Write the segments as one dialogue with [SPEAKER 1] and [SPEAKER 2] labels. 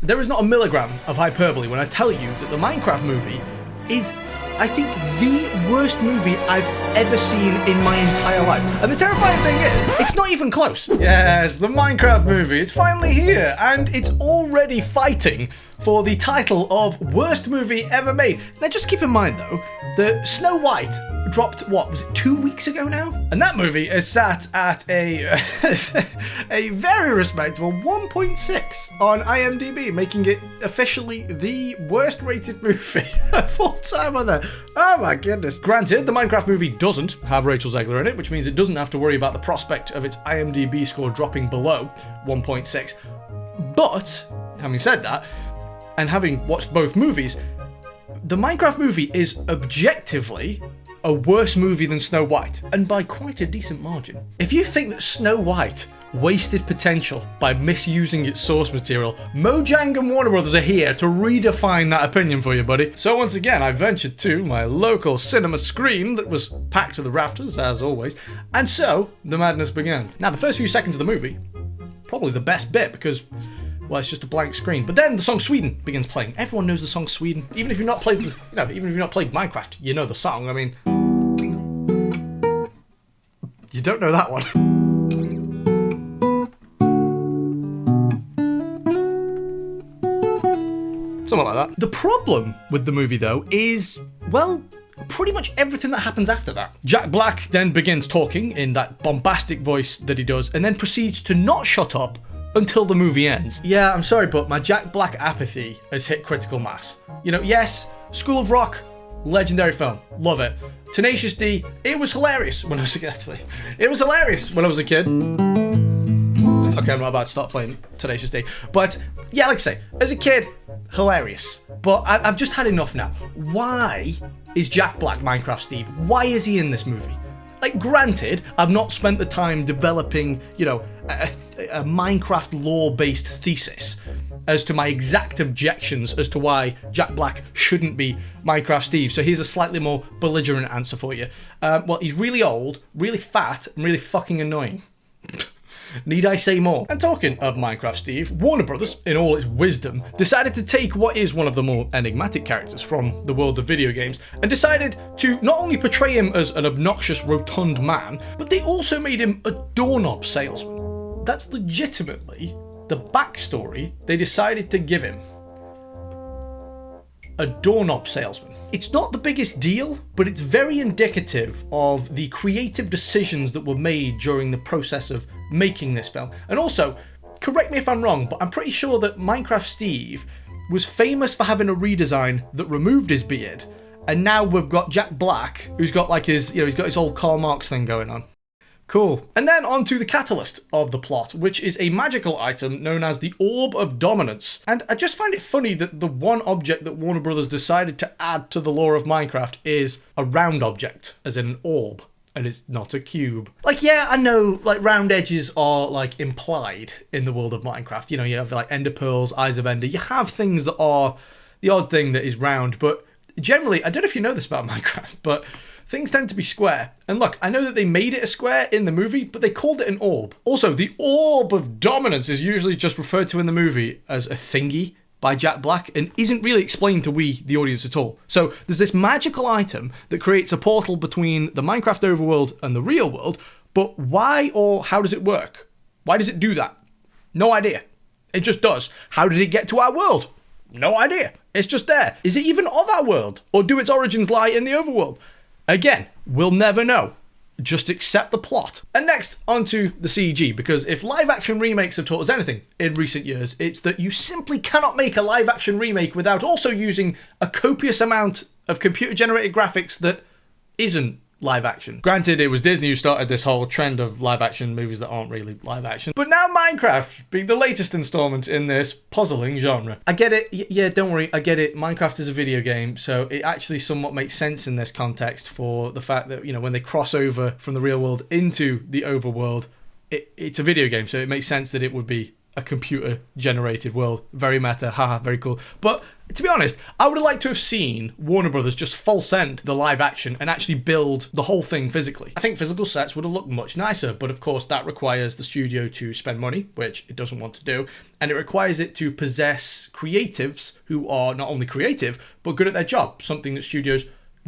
[SPEAKER 1] There is not a milligram of hyperbole when I tell you that the Minecraft movie is, I think, the worst movie I've ever seen in my entire life. And the terrifying thing is, it's not even close. Yes, the Minecraft movie, it's finally here, and it's already fighting for the title of worst movie ever made. Now just keep in mind though, that Snow White dropped, what, was it 2 weeks ago now? And that movie is sat at a very respectable 1.6 on IMDb, making it officially the worst rated movie of all time on there. Oh my goodness. Granted, the Minecraft movie doesn't have Rachel Zegler in it, which means it doesn't have to worry about the prospect of its IMDb score dropping below 1.6. But, having said that, and having watched both movies, the Minecraft movie is objectively a worse movie than Snow White, and by quite a decent margin. If you think that Snow White wasted potential by misusing its source material, Mojang and Warner Brothers are here to redefine that opinion for you, buddy. So once again, I ventured to my local cinema screen that was packed to the rafters, as always, and so the madness began. Now, the first few seconds of the movie, probably the best bit, because, well, it's just a blank screen. But then the song Sweden begins playing. Everyone knows the song Sweden. Even if you've not played, even if you've not played Minecraft, you know the song. I mean, you don't know that one. Something like that. The problem with the movie, though, is, well, pretty much everything that happens after that. Jack Black then begins talking in that bombastic voice that he does, and then proceeds to not shut up until the movie ends. Yeah, I'm sorry, but my Jack Black apathy has hit critical mass. You know, yes, School of Rock, legendary film, love it. Tenacious D, it was hilarious when I was a kid, actually. It was hilarious when I was a kid. Okay, I'm not about to start playing Tenacious D. But, yeah, like I say, as a kid, hilarious. But I've just had enough now. Why is Jack Black Minecraft Steve? Why is he in this movie? Like, granted, I've not spent the time developing, you know, a Minecraft lore-based thesis as to my exact objections as to why Jack Black shouldn't be Minecraft Steve. So here's a slightly more belligerent answer for you. Well, he's really old, really fat, and really fucking annoying. Need I say more? And talking of Minecraft Steve, Warner Brothers, in all its wisdom, decided to take what is one of the more enigmatic characters from the world of video games and decided to not only portray him as an obnoxious, rotund man, but they also made him a doorknob salesman. That's legitimately the backstory they decided to give him. A doorknob salesman. It's not the biggest deal, but it's very indicative of the creative decisions that were made during the process of making this film. And also, correct me if I'm wrong, but I'm pretty sure that Minecraft Steve was famous for having a redesign that removed his beard, and now we've got Jack Black, who's got like his, you know, he's got his old Karl Marx thing going on. Cool. And then on to the catalyst of the plot, which is a magical item known as the Orb of Dominance. And I just find it funny that the one object that Warner Brothers decided to add to the lore of Minecraft is a round object, as in an orb, and it's not a cube. Like, yeah, I know, like, round edges are, like, implied in the world of Minecraft. You know, you have, like, Ender Pearls, Eyes of Ender. You have things that are the odd thing that is round, but generally, I don't know if you know this about Minecraft, but things tend to be square. And look, I know that they made it a square in the movie, but they called it an orb. Also, the Orb of Dominance is usually just referred to in the movie as a thingy by Jack Black and isn't really explained to we, the audience, at all. So there's this magical item that creates a portal between the Minecraft overworld and the real world, but why or how does it work? Why does it do that? No idea. It just does. How did it get to our world? No idea. It's just there. Is it even of our world? Or do its origins lie in the overworld? Again, we'll never know. Just accept the plot. And next, onto the CG, because if live-action remakes have taught us anything in recent years, it's that you simply cannot make a live-action remake without also using a copious amount of computer-generated graphics that isn't live-action. Granted, it was Disney who started this whole trend of live-action movies that aren't really live-action, but now Minecraft being the latest installment in this puzzling genre. I get it, yeah, don't worry, I get it. Minecraft is a video game, so it actually somewhat makes sense in this context for the fact that, you know, when they cross over from the real world into the overworld, it's a video game, so it makes sense that it would be a computer-generated world. Very meta, haha, very cool. But to be honest, I would have liked to have seen Warner Brothers just full send the live action and actually build the whole thing physically. I think physical sets would have looked much nicer, but of course that requires the studio to spend money, which it doesn't want to do, and it requires it to possess creatives who are not only creative, but good at their job, something that studios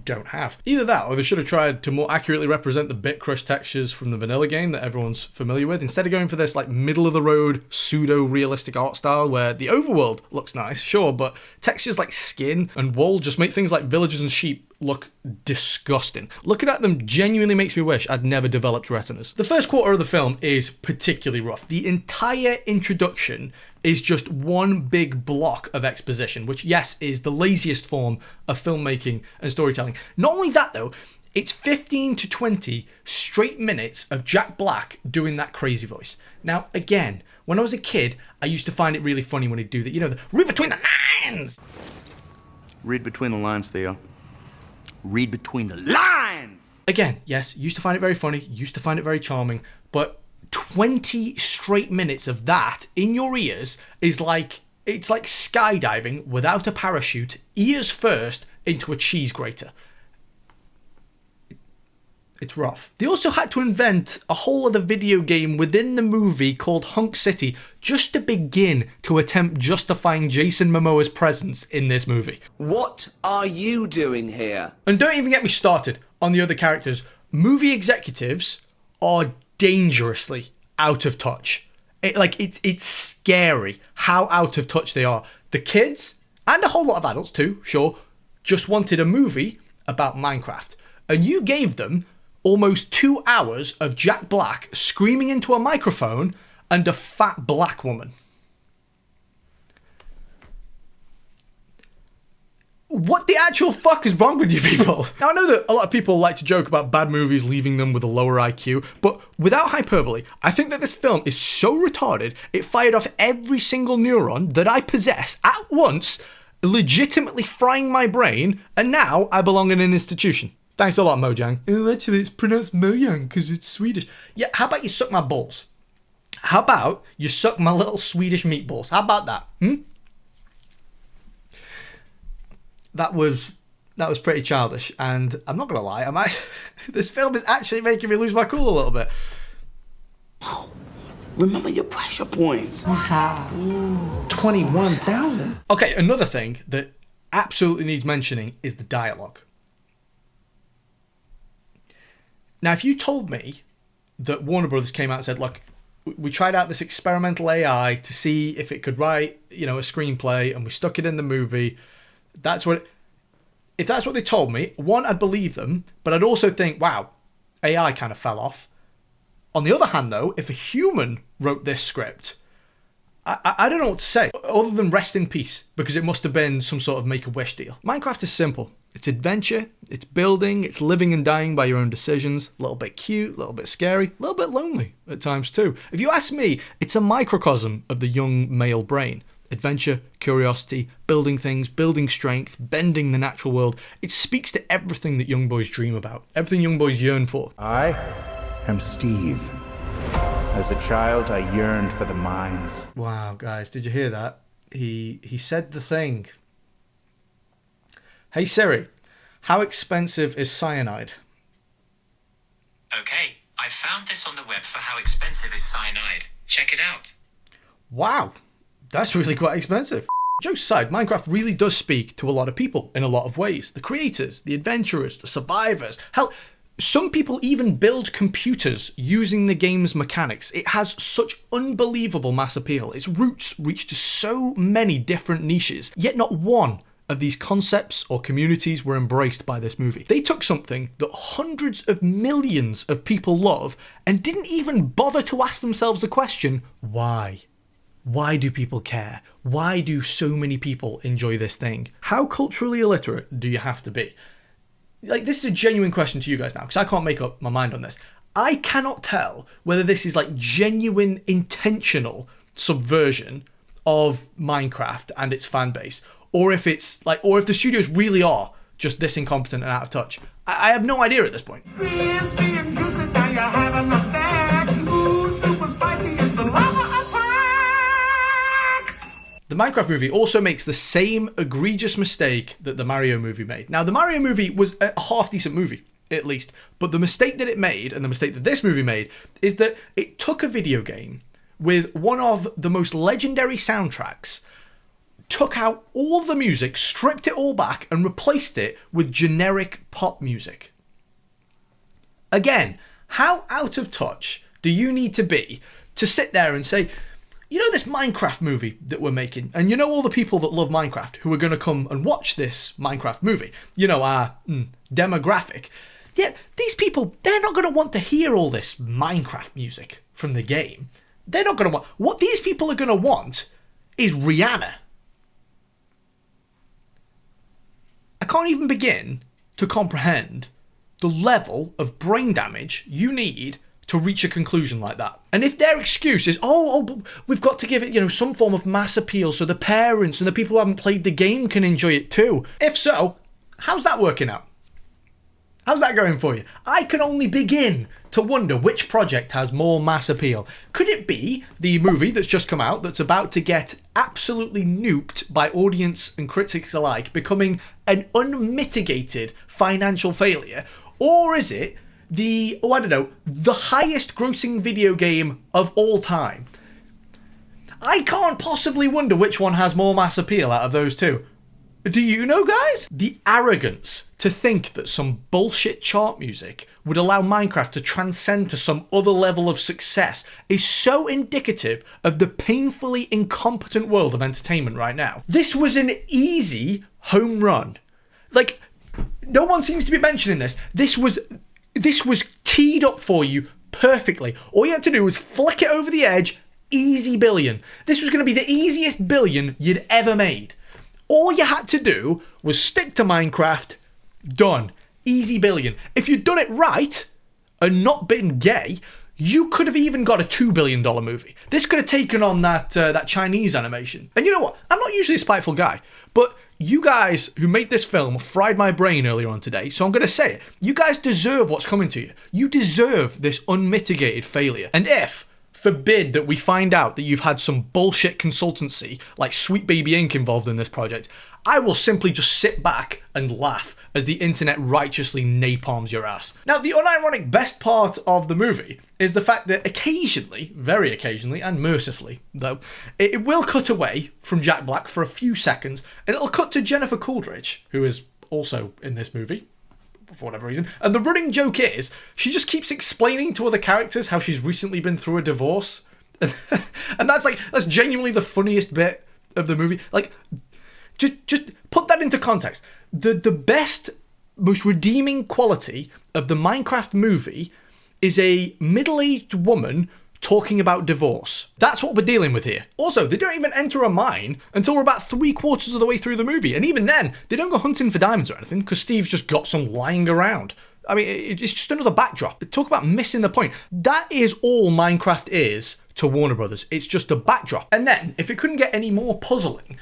[SPEAKER 1] don't have. Either that, or they should have tried to more accurately represent the bit crush textures from the vanilla game that everyone's familiar with, instead of going for this like middle of the road pseudo-realistic art style where the overworld looks nice, sure, but textures like skin and wool just make things like villagers and sheep look disgusting. Looking at them genuinely makes me wish I'd never developed retinas. The first quarter of the film is particularly rough. The entire introduction is just one big block of exposition, which, yes, is the laziest form of filmmaking and storytelling. Not only that, though, it's 15 to 20 straight minutes of Jack Black doing that crazy voice. Now, again, when I was a kid, I used to find it really funny when he'd do that, you know, the read between the lines!
[SPEAKER 2] Read between the lines, Theo. Read between the lines!
[SPEAKER 1] Again, yes, used to find it very funny, used to find it very charming, but 20 straight minutes of that in your ears is like, it's like skydiving without a parachute, ears first, into a cheese grater. It's rough. They also had to invent a whole other video game within the movie called Hunk City just to begin to attempt justifying Jason Momoa's presence in this movie.
[SPEAKER 3] What are you doing here?
[SPEAKER 1] And don't even get me started on the other characters. Movie executives are dangerously out of touch. It's scary how out of touch they are. The kids, and a whole lot of adults too, sure, just wanted a movie about Minecraft. And you gave them almost 2 hours of Jack Black screaming into a microphone and a fat black woman. What the actual fuck is wrong with you people? Now, I know that a lot of people like to joke about bad movies leaving them with a lower IQ, but without hyperbole, I think that this film is so retarded, it fired off every single neuron that I possess at once, legitimately frying my brain, and now I belong in an institution. Thanks a lot, Mojang. Oh, actually, it's pronounced Mojang because it's Swedish. Yeah, how about you suck my balls? How about you suck my little Swedish meatballs? How about that? That was pretty childish, and I'm not gonna lie, this film is actually making me lose my cool a little bit.
[SPEAKER 3] Remember your pressure points.
[SPEAKER 1] 21,000. Okay, another thing that absolutely needs mentioning is the dialogue. Now, if you told me that Warner Brothers came out and said, look, we tried out this experimental AI to see if it could write, a screenplay, and we stuck it in the movie, if that's what they told me, one, I'd believe them, but I'd also think, wow, AI kind of fell off. On the other hand, though, if a human wrote this script, I don't know what to say, other than rest in peace, because it must have been some sort of Make-A-Wish deal. Minecraft is simple. It's adventure, it's building, it's living and dying by your own decisions, a little bit cute, a little bit scary, a little bit lonely at times too. If you ask me, it's a microcosm of the young male brain. Adventure, curiosity, building things, building strength, bending the natural world. It speaks to everything that young boys dream about, everything young boys yearn for.
[SPEAKER 4] I am Steve. As a child, I yearned for the mines.
[SPEAKER 1] Wow, guys, did you hear that? He said the thing. Hey Siri, how expensive is cyanide?
[SPEAKER 5] Okay, I found this on the web for how expensive is cyanide. Check it out.
[SPEAKER 1] Wow, that's really quite expensive. Jokes aside, Minecraft really does speak to a lot of people in a lot of ways. The creators, the adventurers, the survivors. Hell, some people even build computers using the game's mechanics. It has such unbelievable mass appeal. Its roots reach to so many different niches, yet not one of these concepts or communities were embraced by this movie. They took something that hundreds of millions of people love and didn't even bother to ask themselves the question, why? Why do people care? Why do so many people enjoy this thing? How culturally illiterate do you have to be? Like, this is a genuine question to you guys now, because I can't make up my mind on this. I cannot tell whether this is like genuine, intentional subversion of Minecraft and its fan base, or if it's like, or if the studios really are just this incompetent and out of touch. I have no idea at this point. The Minecraft movie also makes the same egregious mistake that the Mario movie made. Now, the Mario movie was a half-decent movie, at least. But the mistake that it made, and the mistake that this movie made, is that it took a video game with one of the most legendary soundtracks, took out all the music, stripped it all back, and replaced it with generic pop music. Again, how out of touch do you need to be to sit there and say, you know this Minecraft movie that we're making, and you know all the people that love Minecraft who are going to come and watch this Minecraft movie, you know, our demographic. Yeah, these people, they're not going to want to hear all this Minecraft music from the game. They're not going to want... What these people are going to want is Rihanna. I can't even begin to comprehend the level of brain damage you need to reach a conclusion like that. And if their excuse is, oh, we've got to give it, some form of mass appeal so the parents and the people who haven't played the game can enjoy it too. If so, how's that working out? How's that going for you? I can only begin to wonder which project has more mass appeal. Could it be the movie that's just come out that's about to get absolutely nuked by audience and critics alike, becoming an unmitigated financial failure? Or is it the highest grossing video game of all time? I can't possibly wonder which one has more mass appeal out of those two. Do you know, guys? The arrogance to think that some bullshit chart music would allow Minecraft to transcend to some other level of success is so indicative of the painfully incompetent world of entertainment right now. This was an easy home run. Like, no one seems to be mentioning this. This was teed up for you perfectly. All you had to do was flick it over the edge, easy billion. This was going to be the easiest billion you'd ever made. All you had to do was stick to Minecraft, done. Easy billion. If you'd done it right and not been gay, you could have even got a $2 billion movie. This could have taken on that Chinese animation. And you know what? I'm not usually a spiteful guy, but you guys who made this film fried my brain earlier on today, so I'm going to say it. You guys deserve what's coming to you. You deserve this unmitigated failure. And if, forbid that we find out that you've had some bullshit consultancy like Sweet Baby Inc. involved in this project, I will simply just sit back and laugh as the internet righteously napalms your ass. Now, the unironic best part of the movie is the fact that occasionally, very occasionally, and mercilessly, though, it will cut away from Jack Black for a few seconds, and it'll cut to Jennifer Coolidge, who is also in this movie, for whatever reason. And the running joke is, she just keeps explaining to other characters how she's recently been through a divorce. And that's genuinely the funniest bit of the movie. Like, just put that into context. The best, most redeeming quality of the Minecraft movie is a middle-aged woman talking about divorce. That's what we're dealing with here. Also, they don't even enter a mine until we're about 3/4 of the way through the movie. And even then, they don't go hunting for diamonds or anything, because Steve's just got some lying around. I mean, it's just another backdrop. Talk about missing the point. That is all Minecraft is to Warner Brothers. It's just a backdrop. And then, if it couldn't get any more puzzling,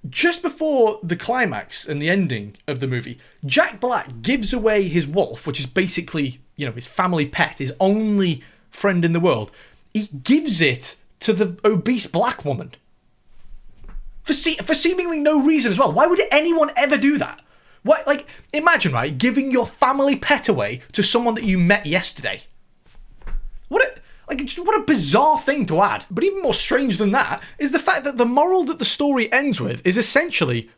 [SPEAKER 1] just before the climax and the ending of the movie, Jack Black gives away his wolf, which is basically, his family pet, his only friend in the world. He gives it to the obese black woman. For seemingly no reason as well. Why would anyone ever do that? What, imagine, right, giving your family pet away to someone that you met yesterday. What a bizarre thing to add. But even more strange than that is the fact that the moral that the story ends with is essentially,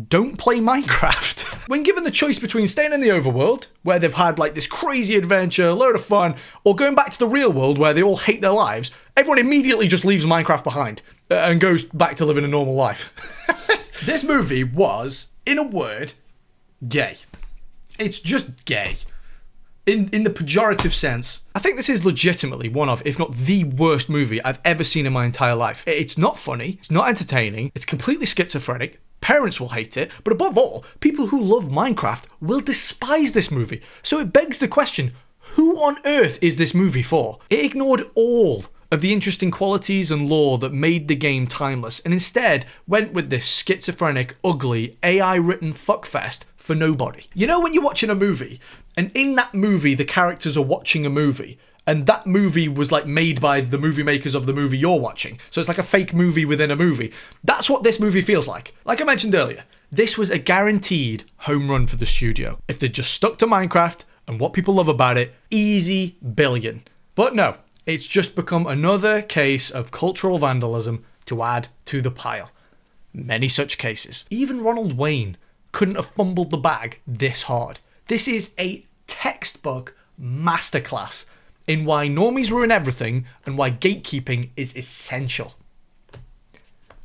[SPEAKER 1] don't play Minecraft. When given the choice between staying in the overworld, where they've had this crazy adventure, a load of fun, or going back to the real world where they all hate their lives, everyone immediately just leaves Minecraft behind and goes back to living a normal life. This movie was, in a word, gay. It's just gay. In the pejorative sense. I think this is legitimately one of, if not the worst movie I've ever seen in my entire life. It's not funny, it's not entertaining, it's completely schizophrenic, parents will hate it, but above all, people who love Minecraft will despise this movie. So it begs the question, who on earth is this movie for? It ignored all of the interesting qualities and lore that made the game timeless, and instead went with this schizophrenic, ugly, AI-written fuckfest for nobody. You know when you're watching a movie, and in that movie the characters are watching a movie, and that movie was like made by the movie makers of the movie you're watching. So it's like a fake movie within a movie. That's what this movie feels like. Like I mentioned earlier, this was a guaranteed home run for the studio. If they just stuck to Minecraft and what people love about it, easy billion. But no, it's just become another case of cultural vandalism to add to the pile. Many such cases. Even Ronald Wayne couldn't have fumbled the bag this hard. This is a textbook masterclass in why normies ruin everything and why gatekeeping is essential.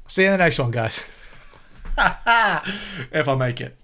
[SPEAKER 1] See you in the next one, guys. If I make it.